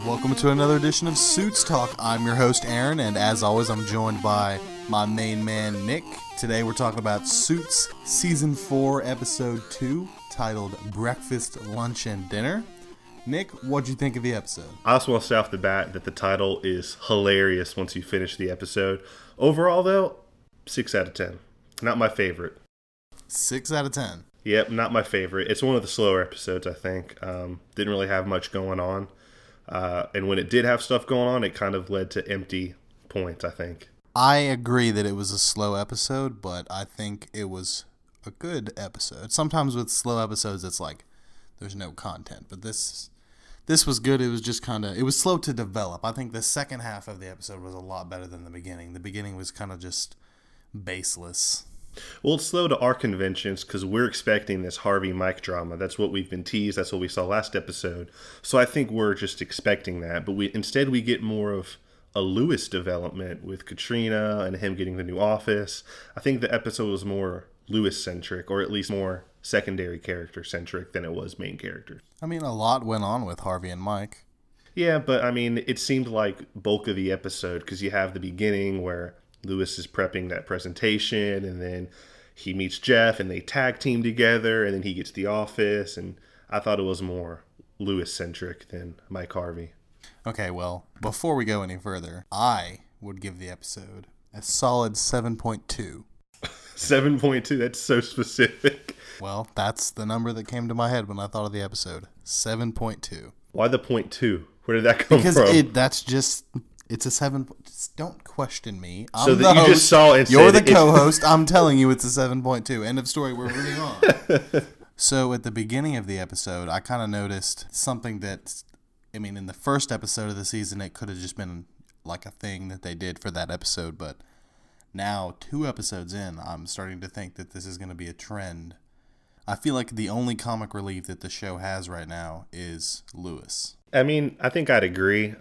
Welcome to another edition of Suits Talk. I'm your host, Aaron, and as always, I'm joined by my main man, Nick. Today, we're talking about Suits Season 4, Episode 2, titled Breakfast, Lunch, and Dinner. Nick, what'd you think of the episode? I also want to say off the bat that the title is hilarious once you finish the episode. Overall, though, 6 out of 10. Not my favorite. 6 out of 10. Yep, not my favorite. It's one of the slower episodes, I think. Didn't really have much going on. And when it did have stuff going on, it kind of led to empty points, I think. I agree that it was a slow episode, but I think it was a good episode. Sometimes with slow episodes, it's like there's no content. But this was good. It was just it was slow to develop. I think the second half of the episode was a lot better than the beginning. The beginning was kind of just baseless. Well, it's slow to our conventions because we're expecting this Harvey Mike drama. That's what we've been teased. That's what we saw last episode. So I think we're just expecting that. But instead we get more of a Lewis development with Katrina and him getting the new office. I think the episode was more Lewis-centric, or at least more secondary character-centric than it was main character. I mean, a lot went on with Harvey and Mike. Yeah, but I mean, it seemed like bulk of the episode because you have the beginning where Lewis is prepping that presentation, and then he meets Jeff, and they tag team together, and then he gets the office, and I thought it was more Lewis-centric than Mike Harvey. Okay, well, before we go any further, I would give the episode a solid 7.2. 7.2? That's so specific. Well, that's the number that came to my head when I thought of the episode. 7.2. Why the 0.2? Where did that come from? It's a 7. Just don't question me. I'm so that you host. Just saw it. You're the co-host. I'm telling you, it's a 7.2. End of story. We're moving on. So at the beginning of the episode, I kind of noticed something that, I mean, in the first episode of the season, it could have just been like a thing that they did for that episode. But now, 2 episodes in, I'm starting to think that this is going to be a trend. I feel like the only comic relief that the show has right now is Lewis. I mean, I think I'd agree.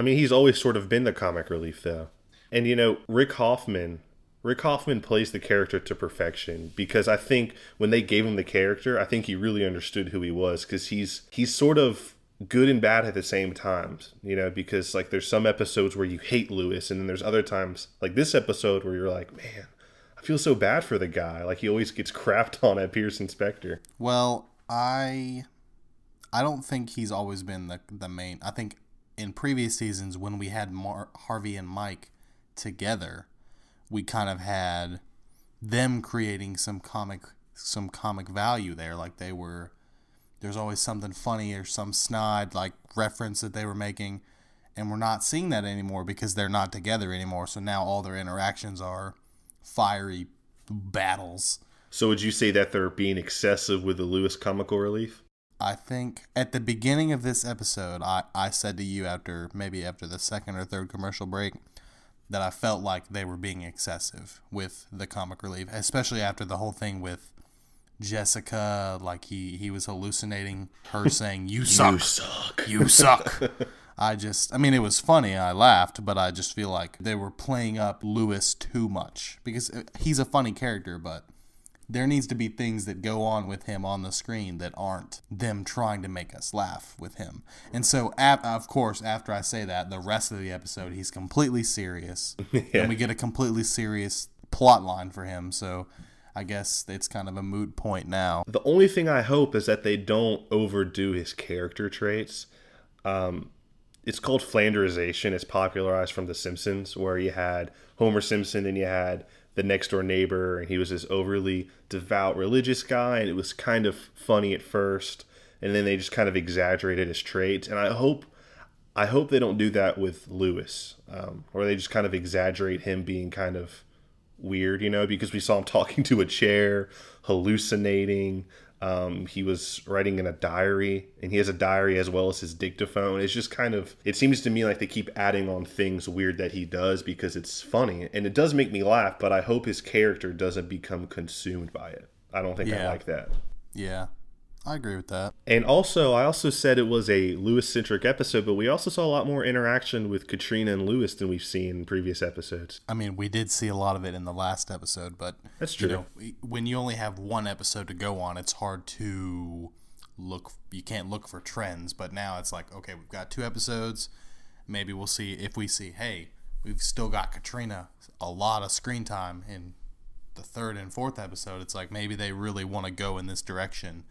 He's always sort of been the comic relief, though. And, Rick Hoffman plays the character to perfection because I think when they gave him the character, I think he really understood who he was because he's sort of good and bad at the same time, because, like, there's some episodes where you hate Lewis, and then there's other times, like this episode, where you're like, man, I feel so bad for the guy. Like, he always gets crapped on at Pearson Specter. Well, I don't think he's always been the main. I think in previous seasons when we had Harvey and Mike together, we kind of had them creating some comic value there. Like there's always something funny or some snide like reference that they were making, and we're not seeing that anymore because they're not together anymore. So now all their interactions are fiery battles. So would you say that they're being excessive with the Lewis comical relief? I think at the beginning of this episode, I said to you after the second or third commercial break that I felt like they were being excessive with the comic relief, especially after the whole thing with Jessica. Like he was hallucinating her saying, "You suck, you suck, you suck." It was funny. I laughed, but I just feel like they were playing up Lewis too much because he's a funny character, but there needs to be things that go on with him on the screen that aren't them trying to make us laugh with him. And so, of course, after I say that, the rest of the episode, he's completely serious. Yeah. And we get a completely serious plot line for him. So I guess it's kind of a moot point now. The only thing I hope is that they don't overdo his character traits. It's called Flanderization. It's popularized from The Simpsons, where you had Homer Simpson and you had the next door neighbor, and he was this overly devout religious guy, and it was kind of funny at first, and then they just kind of exaggerated his traits. And I hope they don't do that with Lewis, or they just kind of exaggerate him being kind of weird, because we saw him talking to a chair, hallucinating. He was writing in a diary, and he has a diary as well as his dictaphone. It's just it seems to me like they keep adding on things weird that he does because it's funny, and it does make me laugh, but I hope his character doesn't become consumed by it. I don't think I like that. Yeah, I agree with that. And also, I also said it was a Lewis-centric episode, but we also saw a lot more interaction with Katrina and Lewis than we've seen in previous episodes. I mean, we did see a lot of it in the last episode, but that's true. When you only have one episode to go on, it's hard to look for trends. But now it's like, okay, we've got 2 episodes. Maybe we'll see if we see, hey, we've still got Katrina a lot of screen time in the 3rd and 4th episode. It's like maybe they really want to go in this direction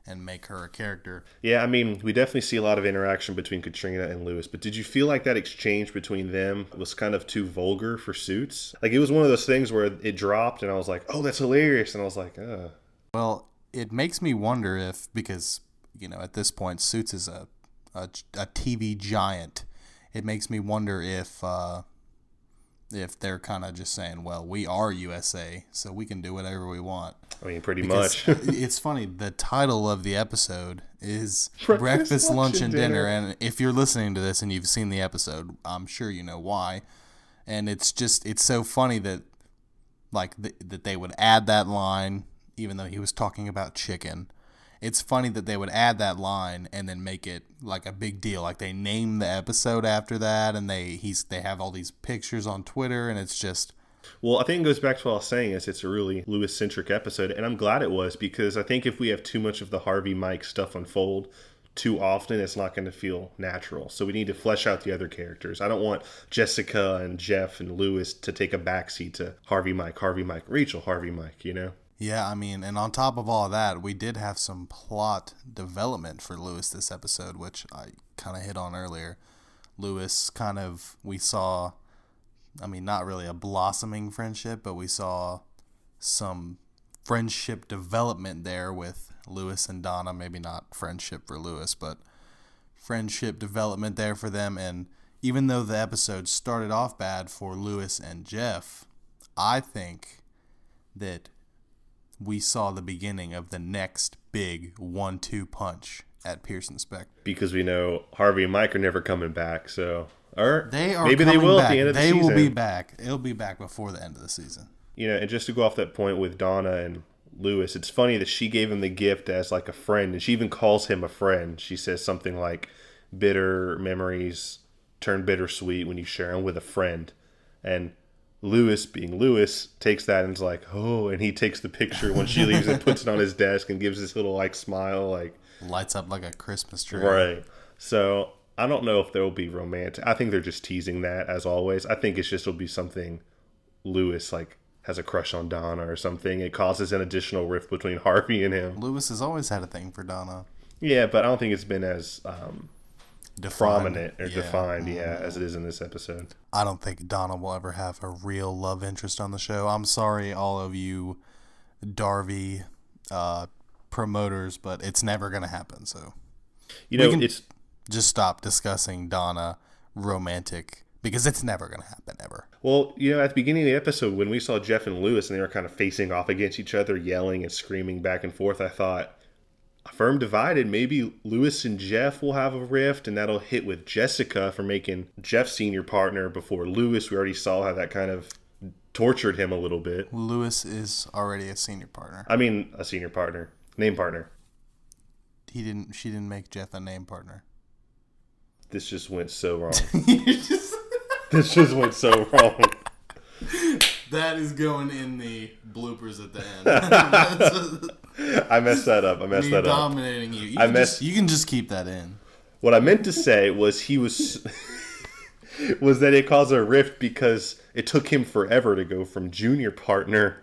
and make her a character. Yeah, I mean, we definitely see a lot of interaction between Katrina and Lewis, but did you feel like that exchange between them was kind of too vulgar for Suits? Like, it was one of those things where it dropped, and I was like, oh, that's hilarious, and I was like, ugh. Well, it makes me wonder if, because, at this point, Suits is a TV giant. It makes me wonder if they're kind of just saying, well, we are USA, so we can do whatever we want. I mean, pretty because much. It's funny, the title of the episode is Breakfast, Lunch, and Dinner. And if you're listening to this and you've seen the episode, I'm sure you know why. And it's so funny that, that they would add that line, even though he was talking about chicken. It's funny that they would add that line and then make it like a big deal. Like they name the episode after that, and they have all these pictures on Twitter, and it's just. Well, I think it goes back to what I was saying, is it's a really Lewis-centric episode, and I'm glad it was, because I think if we have too much of the Harvey Mike stuff unfold too often, it's not going to feel natural. So we need to flesh out the other characters. I don't want Jessica and Jeff and Lewis to take a backseat to Harvey Mike, Rachel, Harvey Mike, Yeah, I mean, and on top of all of that, we did have some plot development for Lewis this episode, which I kind of hit on earlier. Lewis we saw, I mean, not really a blossoming friendship, but we saw some friendship development there with Lewis and Donna. Maybe not friendship for Lewis, but friendship development there for them. And even though the episode started off bad for Lewis and Jeff, I think that we saw the beginning of the next big 1-2 punch at Pearson Specter. Because we know Harvey and Mike are never coming back, so... Or they are maybe they will back. At the end of the season. They will be back. It'll be back before the end of the season. And just to go off that point with Donna and Lewis, it's funny that she gave him the gift as like a friend, and she even calls him a friend. She says something like, bitter memories turn bittersweet when you share them with a friend. And Lewis, being Lewis, takes that and is like, oh, and he takes the picture when she leaves and puts it on his desk and gives this little smile, lights up like a Christmas tree. Right. So I don't know if there will be romantic. I think they're just teasing that, as always. I think it's just will be something Lewis has a crush on Donna or something. It causes an additional rift between Harvey and him. Lewis has always had a thing for Donna. Yeah, but I don't think it's been as prominent or defined, as it is in this episode. I don't think Donna will ever have a real love interest on the show. I'm sorry, all of you Darby promoters, but it's never going to happen. So it's just stop discussing Donna romantic, because it's never going to happen ever. Well, at the beginning of the episode, when we saw Jeff and Lewis and they were kind of facing off against each other, yelling and screaming back and forth, I thought, firm divided, maybe Lewis and Jeff will have a rift, and that'll hit with Jessica for making Jeff senior partner before Lewis. We already saw how that kind of tortured him a little bit. Lewis is already a senior partner. I mean, a senior partner. Name partner. She didn't make Jeff a name partner. This just went so wrong. This just went so wrong. That is going in the bloopers at the end. I messed that up. Dominating you. You can just keep that in. What I meant to say was was that it caused a rift because it took him forever to go from junior partner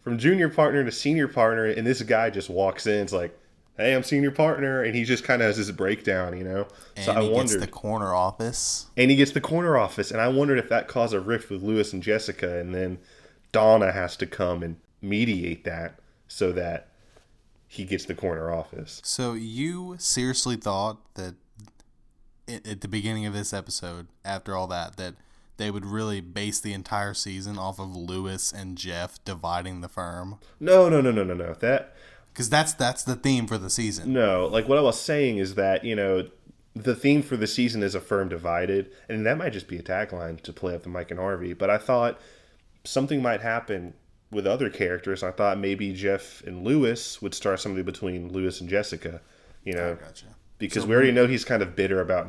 to senior partner, and this guy just walks in. It's like, hey, I'm senior partner, and he just kind of has this breakdown, And he gets the corner office. And I wondered if that caused a rift with Lewis and Jessica, and then Donna has to come and mediate that so that he gets the corner office. So you seriously thought that at the beginning of this episode, after all that they would really base the entire season off of Lewis and Jeff dividing the firm? No. Because that's the theme for the season. No, what I was saying is that, the theme for the season is a firm divided, and that might just be a tagline to play up the Mike and Harvey. But I thought something might happen with other characters. I thought maybe Jeff and Lewis would start something between Lewis and Jessica, Gotcha. Because we already know he's kind of bitter about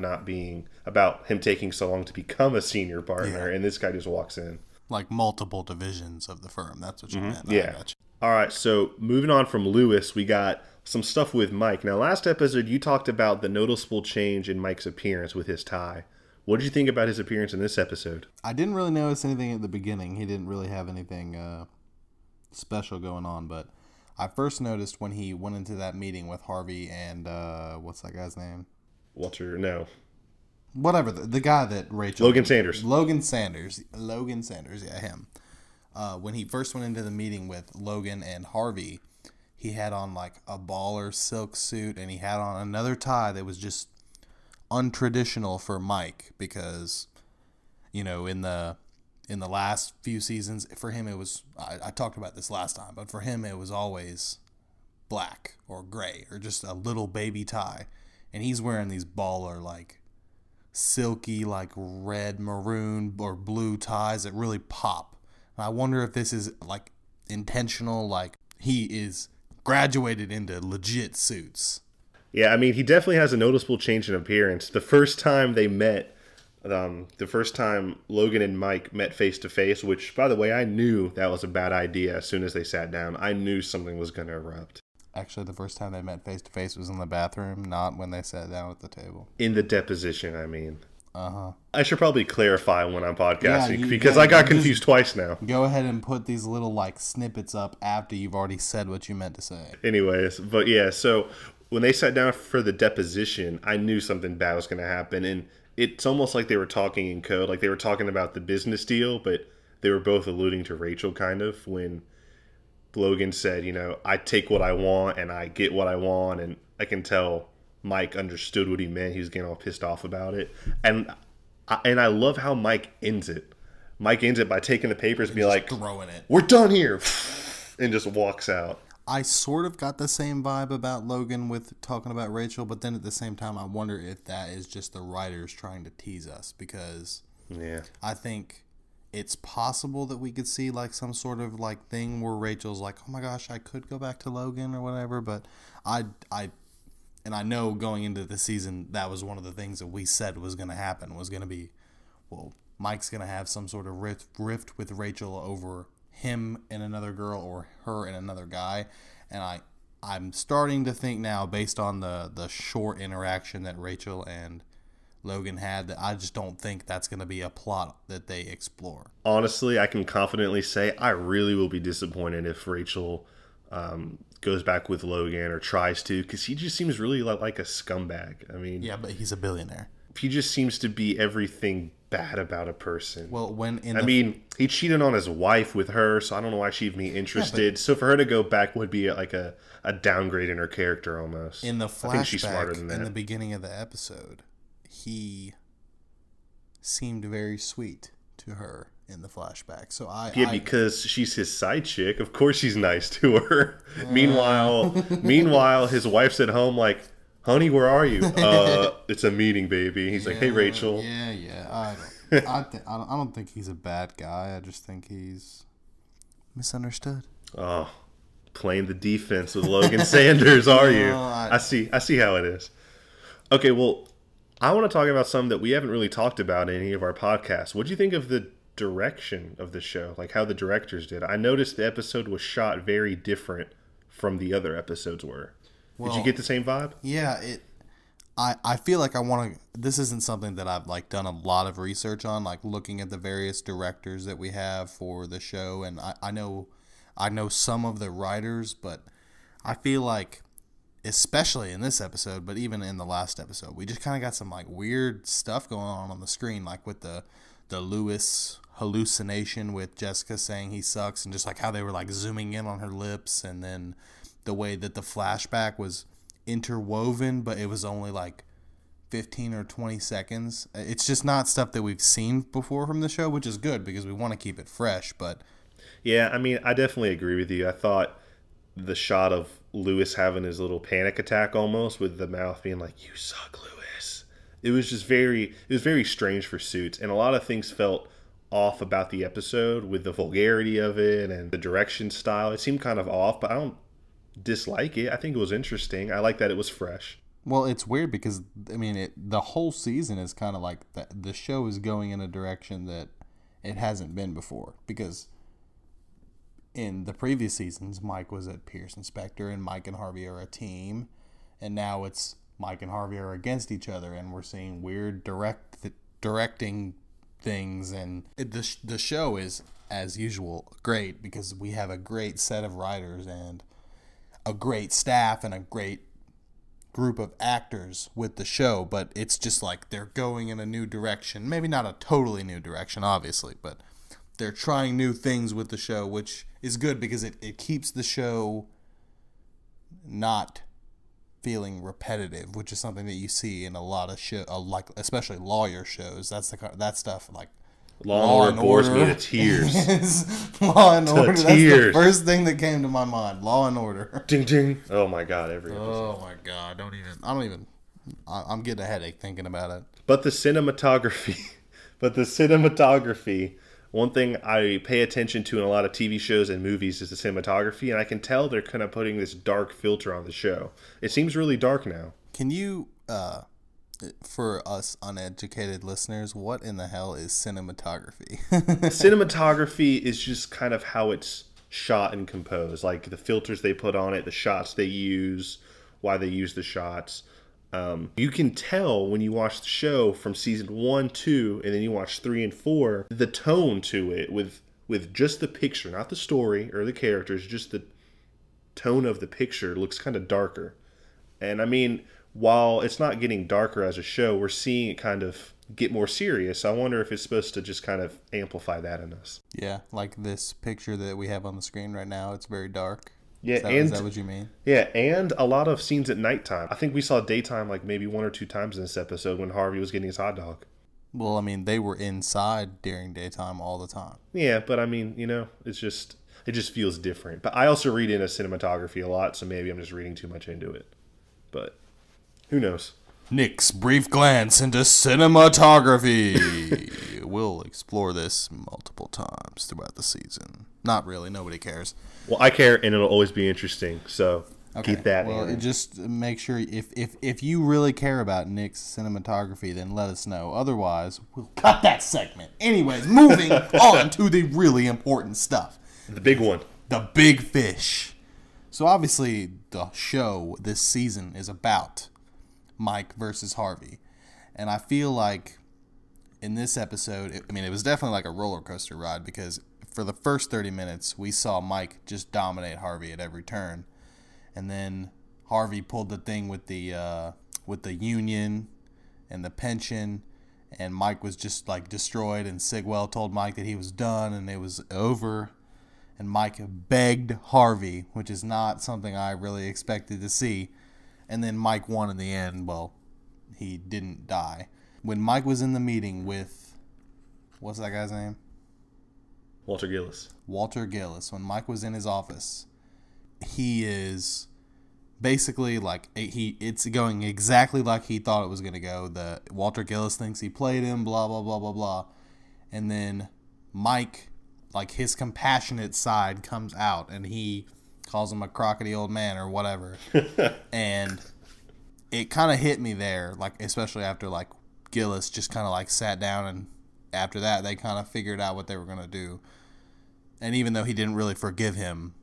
him taking so long to become a senior partner, and this guy just walks in. Like multiple divisions of the firm. That's what you meant. Yeah. All right, so moving on from Lewis, we got some stuff with Mike. Now, last episode, you talked about the noticeable change in Mike's appearance with his tie. What did you think about his appearance in this episode? I didn't really notice anything at the beginning. He didn't really have anything special going on, but I first noticed when he went into that meeting with Harvey and what's that guy's name? Whatever, the guy that Rachel... Logan Sanders. Logan Sanders, yeah, him. When he first went into the meeting with Logan and Harvey, he had on like a baller silk suit, and he had on another tie that was just untraditional for Mike, because, you know, in the last few seasons, for him it was, I talked about this last time, but for him it was always black or gray or just a little baby tie, and he's wearing these baller like silky like red, maroon, or blue ties that really pop. And I wonder if this is like intentional, like he is graduated into legit suits. Yeah, I mean, he definitely has a noticeable change in appearance. The first time they met, the first time Logan and Mike met face to face, which, by the way, I knew that was a bad idea as soon as they sat down. I knew something was going to erupt. Actually, the first time they met face to face was in the bathroom, not when they sat down at the table. In the deposition, I mean. Uh-huh. I should probably clarify when I'm podcasting, because I got confused twice now. Go ahead and put these little like snippets up after you've already said what you meant to say. Anyways, but yeah, so when they sat down for the deposition, I knew something bad was going to happen, and it's almost like they were talking in code, like they were talking about the business deal, but they were both alluding to Rachel, kind of, when Logan said, you know, I take what I want and I get what I want, and I can tell Mike understood what he meant. He was getting all pissed off about it, and I love how Mike ends it. Mike ends it by taking the papers and be like, throwing it. "We're done here," and just walks out. I sort of got the same vibe about Logan with talking about Rachel, but then at the same time, I wonder if that is just the writers trying to tease us, because I think it's possible that we could see like some sort of like thing where Rachel's like, "Oh my gosh, I could go back to Logan," or whatever, but I know going into the season, that was one of the things that we said was going to happen, was going to be, well, Mike's going to have some sort of rift with Rachel over him and another girl, or her and another guy. And I'm starting to think now, based on the short interaction that Rachel and Logan had, that I just don't think that's going to be a plot that they explore. Honestly, I can confidently say I really will be disappointed if Rachel goes back with Logan or tries to, because he just seems really like a scumbag. I mean, yeah, but he's a billionaire. He just seems to be everything bad about a person. Well, he cheated on his wife with her, so I don't know why she'd be interested. Yeah, so for her to go back would be like a downgrade in her character almost. In the flashback, I think she's smarter than that. In the beginning of the episode, he seemed very sweet to her in the flashback. So because she's his side chick, of course she's nice to her. Meanwhile, his wife's at home like, "Honey, where are you?" It's a meeting, baby. He's like, "Hey, Rachel." Yeah. I don't think he's a bad guy. I just think he's misunderstood. Oh, playing the defense with Logan Sanders, are you? I see how it is. Okay, well, I want to talk about something that we haven't really talked about in any of our podcasts. What do you think of the direction of the show? Like how the directors did? I noticed the episode was shot very different from the other episodes were. Did you get the same vibe? Yeah, I feel like I want to. This isn't something that I've like done a lot of research on, like looking at the various directors that we have for the show, and I know some of the writers, but I feel like, especially in this episode, but even in the last episode, we just kind of got some like weird stuff going on the screen, like with the Lewis hallucination with Jessica saying he sucks, and just like how they were like zooming in on her lips, and then the way that the flashback was interwoven, but it was only like 15 or 20 seconds. It's just not stuff that we've seen before from the show, which is good because we want to keep it fresh. But yeah, I mean, I definitely agree with you. I thought the shot of Lewis having his little panic attack almost, with the mouth being like, "You suck, Lewis." It was very strange for Suits, and a lot of things felt off about the episode with the vulgarity of it and the direction style. It seemed kind of off, but I don't dislike it. I think it was interesting. I like that it was fresh. Well, it's weird because, I mean, the whole season is kind of like the show is going in a direction that it hasn't been before, because in the previous seasons, Mike was at Pearson Specter, and Mike and Harvey are a team, and now it's Mike and Harvey are against each other, and we're seeing weird directing things, and the show is, as usual, great because we have a great set of writers and a great staff and a great group of actors with the show, but it's just like they're going in a new direction. Maybe not a totally new direction, obviously, but they're trying new things with the show, which is good because it keeps the show not feeling repetitive, which is something that you see in a lot of show, like especially lawyer shows. That's that stuff like Law and Order bores me to tears. Law and Order. Tears. That's the first thing that came to my mind. Law and Order. Ding ding. Oh my god, every episode. Oh my god, I'm getting a headache thinking about it. But the cinematography, one thing I pay attention to in a lot of TV shows and movies is the cinematography, and I can tell they're kind of putting this dark filter on the show. It seems really dark now. Can you, for us uneducated listeners, what in the hell is cinematography? Cinematography is just kind of how it's shot and composed, like the filters they put on it, the shots they use, why they use the shots. You can tell when you watch the show from season 1, 2, and then you watch 3 and 4, the tone to it with just the picture, not the story or the characters, just the tone of the picture looks kind of darker. And I mean, while it's not getting darker as a show, we're seeing it kind of get more serious. I wonder if it's supposed to just kind of amplify that in us. Yeah, like this picture that we have on the screen right now, it's very dark. Yeah, is that what you mean? Yeah, and a lot of scenes at nighttime. I think we saw daytime like maybe 1 or 2 times in this episode when Harvey was getting his hot dog. Well, I mean, they were inside during daytime all the time. Yeah, but I mean, it just feels different. But I also read into cinematography a lot, so maybe I'm just reading too much into it. But who knows? Nick's brief glance into cinematography. We'll explore this multiple times throughout the season. Not really. Nobody cares. Well, I care, and it'll always be interesting. So keep that. Well, just make sure if you really care about Nick's cinematography, then let us know. Otherwise, we'll cut that segment. Anyways, moving on to the really important stuff. The big one. The big fish. So obviously, the show this season is about Mike versus Harvey. And I feel like in this episode, it was definitely like a roller coaster ride because for the first 30 minutes, we saw Mike just dominate Harvey at every turn. And then Harvey pulled the thing with the union and the pension, and Mike was just like destroyed, and Sigwell told Mike that he was done and it was over. And Mike begged Harvey, which is not something I really expected to see. And then Mike won in the end. Well, he didn't die. When Mike was in the meeting with, what's that guy's name? Walter Gillis. Walter Gillis. When Mike was in his office, he is basically like, it's going exactly like he thought it was going to go. Walter Gillis thinks he played him, blah, blah, blah, blah, blah. And then Mike, like his compassionate side comes out, and he calls him a crockety old man or whatever. And it kind of hit me there, like especially after like Gillis just kind of like sat down, and after that they kind of figured out what they were going to do. And even though he didn't really forgive him,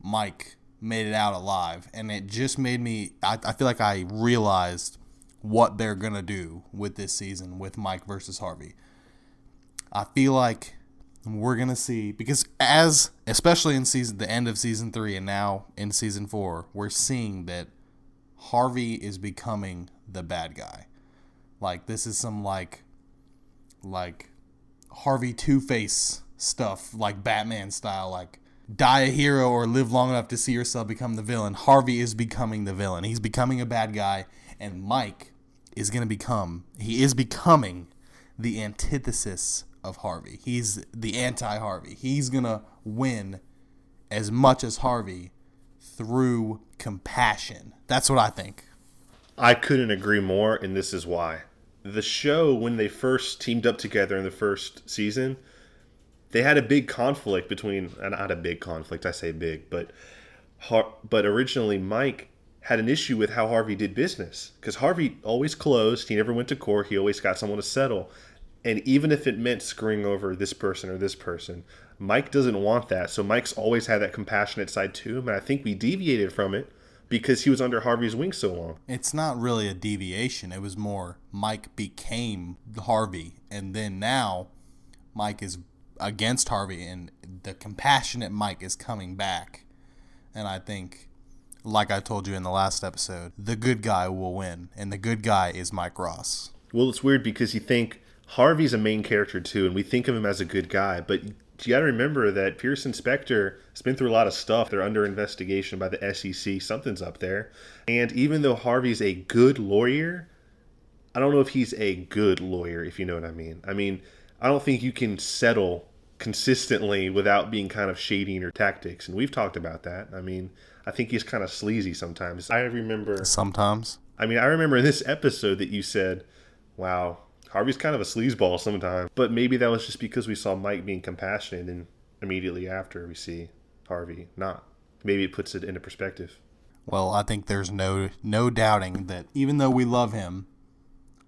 Mike made it out alive, and it just made me I feel like I realized what they're going to do with this season with Mike versus Harvey. I feel like we're going to see, because especially in the end of season 3 and now in season 4, we're seeing that Harvey is becoming the bad guy. Like, this is some like Harvey Two-Face stuff, like Batman style, like die a hero or live long enough to see yourself become the villain. Harvey is becoming the villain. He's becoming a bad guy, and Mike is becoming the antithesis of Harvey. He's the anti-Harvey. He's going to win as much as Harvey through compassion. That's what I think. I couldn't agree more, and this is why. The show, when they first teamed up together in the first season, they had a big conflict between, not a big conflict, I say big, but originally Mike had an issue with how Harvey did business, because Harvey always closed. He never went to court. He always got someone to settle. And even if it meant screwing over this person or this person, Mike doesn't want that. So Mike's always had that compassionate side to him. And I think we deviated from it because he was under Harvey's wing so long. It's not really a deviation. It was more Mike became Harvey. And then now Mike is against Harvey. And the compassionate Mike is coming back. And I think, like I told you in the last episode, the good guy will win. And the good guy is Mike Ross. Well, it's weird because you think Harvey's a main character too, and we think of him as a good guy, but you got to remember that Pearson Specter has been through a lot of stuff. They're under investigation by the SEC. Something's up there. And even though Harvey's a good lawyer, I don't know if he's a good lawyer, if you know what I mean. I mean, I don't think you can settle consistently without being kind of shady in your tactics, and we've talked about that. I mean, I think he's kind of sleazy sometimes. I remember... Sometimes? I mean, I remember in this episode that you said, wow, Harvey's kind of a sleazeball sometimes. But maybe that was just because we saw Mike being compassionate and immediately after we see Harvey not. Maybe it puts it into perspective. Well, I think there's no doubting that even though we love him,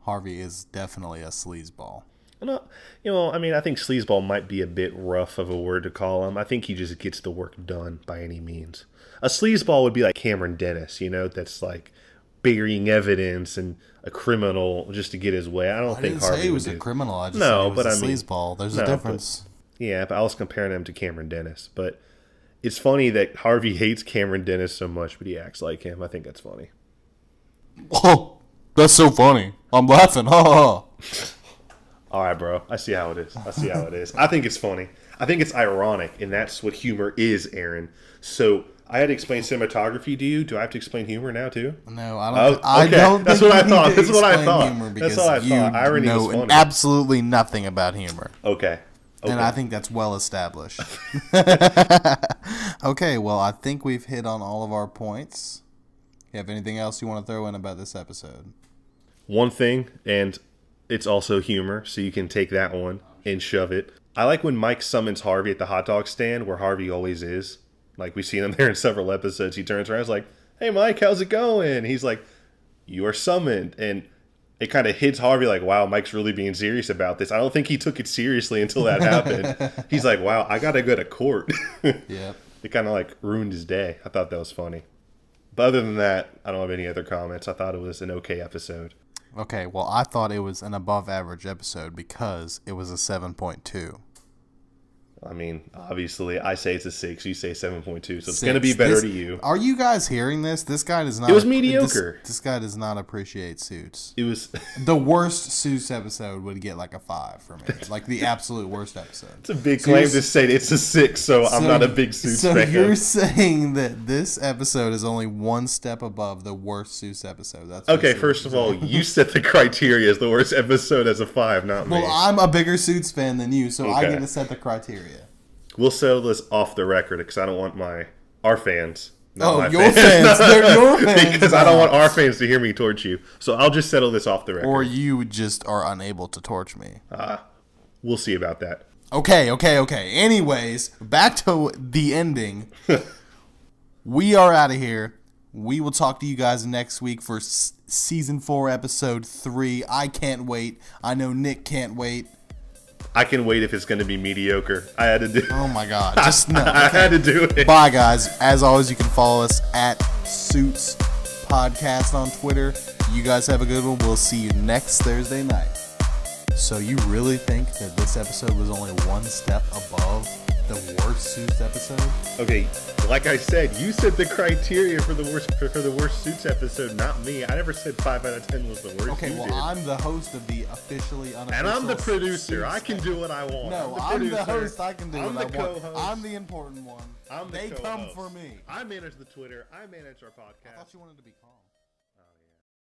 Harvey is definitely a sleazeball. No, I mean, I think sleazeball might be a bit rough of a word to call him. I think he just gets the work done by any means. A sleazeball would be like Cameron Dennis, that's like burying evidence and a criminal just to get his way. I think didn't Harvey say he was a criminal. I just said he was a sleazeball. There's a difference. But I was comparing him to Cameron Dennis. But it's funny that Harvey hates Cameron Dennis so much, but he acts like him. I think that's funny. Oh, that's so funny. I'm laughing. Ha ha. All right, bro. I see how it is. I think it's funny. I think it's ironic, and that's what humor is, Aaron. So I had to explain cinematography to you. Do I have to explain humor now too? No, I don't. I don't. That's what I thought. That's what I thought. That's what I thought. Irony is funny. Absolutely nothing about humor. Okay. And I think that's well established. Okay, well, I think we've hit on all of our points. You have anything else you want to throw in about this episode? One thing, and it's also humor, so you can take that one and shove it. I like when Mike summons Harvey at the hot dog stand, where Harvey always is. Like, we've seen him there in several episodes. He turns around and is like, hey, Mike, how's it going? He's like, you are summoned. And it kind of hits Harvey like, wow, Mike's really being serious about this. I don't think he took it seriously until that happened. He's like, wow, I got to go to court. Yeah. It kind of like ruined his day. I thought that was funny. But other than that, I don't have any other comments. I thought it was an okay episode. Okay, well, I thought it was an above average episode because it was a 7.2. I mean, obviously, I say it's a 6. You say 7.2, so it's going to be better to you. Are you guys hearing this? This guy does not. It was mediocre. This guy does not appreciate Suits. It was the worst Suits episode would get like a 5 from me, like the absolute worst episode. It's a big claim to say it's a 6, so I'm not a big Suits fan. So you're saying that this episode is only one step above the worst Suits episode? That's okay. First of all, you set the criteria as the worst episode as a 5, not me. Well, I'm a bigger Suits fan than you, so I get to set the criteria. We'll settle this off the record because I don't want our fans. Your fans. They're your fans. Because I don't want our fans to hear me torch you. So I'll just settle this off the record. Or you just are unable to torch me. We'll see about that. Okay. Anyways, back to the ending. We are out of here. We will talk to you guys next week for Season 4, Episode 3. I can't wait. I know Nick can't wait. I can wait if it's going to be mediocre. I had to do it. Oh my God. Just no. Okay. I had to do it. Bye, guys. As always, you can follow us at Suits Podcast on Twitter. You guys have a good one. We'll see you next Thursday night. So you really think that this episode was only one step above the worst Suits episode? Okay, like I said, you said the criteria for the worst Suits episode, not me. I never said 5 out of 10 was the worst. Okay, well, I'm the host of the officially unofficial. And I'm the producer. Suits I can do what I want. No, I'm the host. I can do what I want. Co-host. I'm the important one. I'm the They co-host. come for me. I manage the Twitter. I manage our podcast. I thought you wanted to be calm.